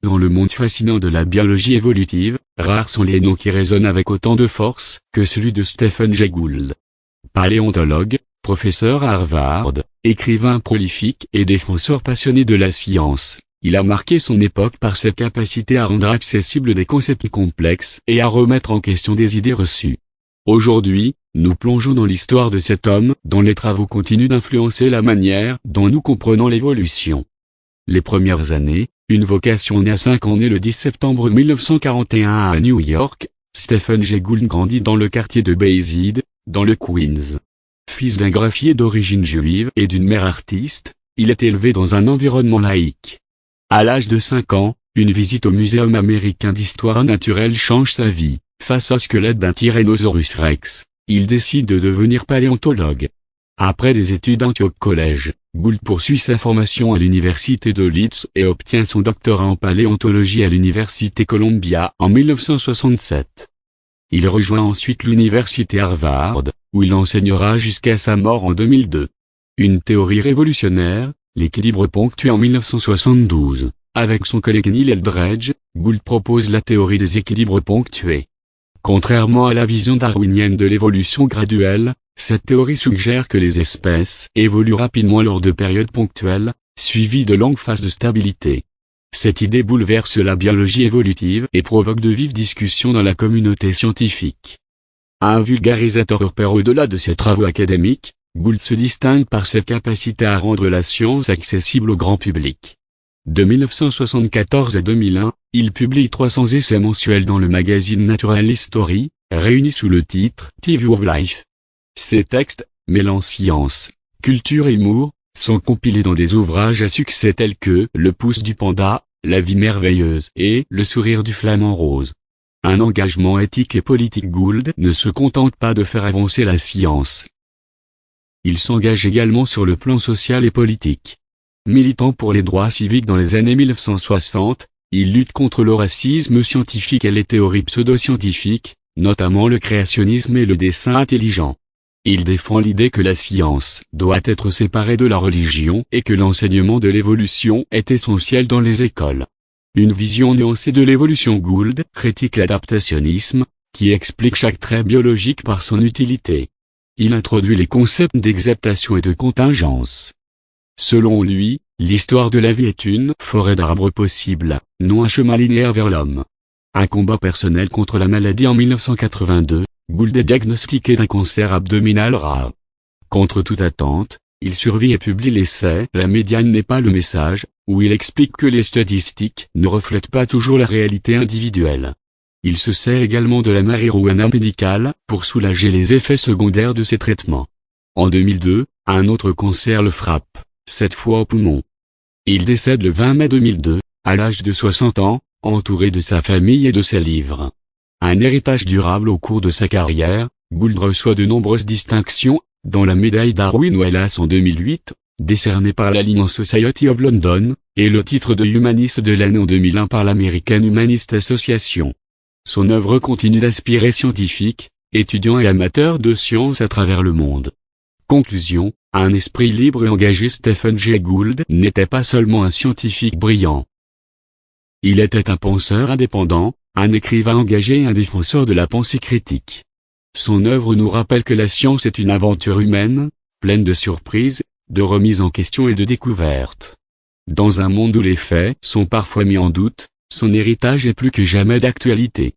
Dans le monde fascinant de la biologie évolutive, rares sont les noms qui résonnent avec autant de force que celui de Stephen Jay Gould. Paléontologue, professeur à Harvard, écrivain prolifique et défenseur passionné de la science, il a marqué son époque par cette capacité à rendre accessibles des concepts complexes et à remettre en question des idées reçues. Aujourd'hui, nous plongeons dans l'histoire de cet homme dont les travaux continuent d'influencer la manière dont nous comprenons l'évolution. Les premières années, une vocation née à 5 ans née le 10 septembre 1941 à New York, Stephen Jay Gould grandit dans le quartier de Bayseed, dans le Queens. Fils d'un greffier d'origine juive et d'une mère artiste, il est élevé dans un environnement laïque. À l'âge de 5 ans, une visite au Muséum américain d'histoire naturelle change sa vie. Face au squelette d'un Tyrannosaurus Rex, il décide de devenir paléontologue. Après des études à Antioch College, Gould poursuit sa formation à l'université de Leeds et obtient son doctorat en paléontologie à l'université Columbia en 1967. Il rejoint ensuite l'université Harvard, où il enseignera jusqu'à sa mort en 2002. Une théorie révolutionnaire, l'équilibre ponctué en 1972. Avec son collègue Neil Eldredge, Gould propose la théorie des équilibres ponctués. Contrairement à la vision darwinienne de l'évolution graduelle, cette théorie suggère que les espèces évoluent rapidement lors de périodes ponctuelles, suivies de longues phases de stabilité. Cette idée bouleverse la biologie évolutive et provoque de vives discussions dans la communauté scientifique. Un vulgarisateur opère au-delà de ses travaux académiques, Gould se distingue par cette capacité à rendre la science accessible au grand public. De 1974 à 2001, il publie 300 essais mensuels dans le magazine Natural History, réunis sous le titre The View of Life. Ces textes, mêlant science, culture et humour, sont compilés dans des ouvrages à succès tels que Le pouce du panda, La vie merveilleuse et Le sourire du flamant rose. Un engagement éthique et politique. Gould ne se contente pas de faire avancer la science. Il s'engage également sur le plan social et politique. Militant pour les droits civiques dans les années 1960, il lutte contre le racisme scientifique et les théories pseudo-scientifiques, notamment le créationnisme et le dessin intelligent. Il défend l'idée que la science doit être séparée de la religion et que l'enseignement de l'évolution est essentiel dans les écoles. Une vision nuancée de l'évolution. Gould critique l'adaptationnisme, qui explique chaque trait biologique par son utilité. Il introduit les concepts d'exaptation et de contingence. Selon lui, l'histoire de la vie est une forêt d'arbres possibles, non un chemin linéaire vers l'homme. Un combat personnel contre la maladie. En 1982, Gould est diagnostiqué d'un cancer abdominal rare. Contre toute attente, il survit et publie l'essai « La médiane n'est pas le message », où il explique que les statistiques ne reflètent pas toujours la réalité individuelle. Il se sert également de la marijuana médicale pour soulager les effets secondaires de ses traitements. En 2002, un autre cancer le frappe, cette fois au poumon. Il décède le 20 mai 2002, à l'âge de 60 ans, entouré de sa famille et de ses livres. Un héritage durable. Au cours de sa carrière, Gould reçoit de nombreuses distinctions, dont la médaille Darwin-Wallace en 2008, décernée par la Linnean Society of London, et le titre de humaniste de l'année en 2001 par l'American Humanist Association. Son œuvre continue d'inspirer scientifiques, étudiants et amateurs de sciences à travers le monde. Conclusion, un esprit libre et engagé. Stephen Jay Gould n'était pas seulement un scientifique brillant. Il était un penseur indépendant, un écrivain engagé et un défenseur de la pensée critique. Son œuvre nous rappelle que la science est une aventure humaine, pleine de surprises, de remises en question et de découvertes. Dans un monde où les faits sont parfois mis en doute, son héritage est plus que jamais d'actualité.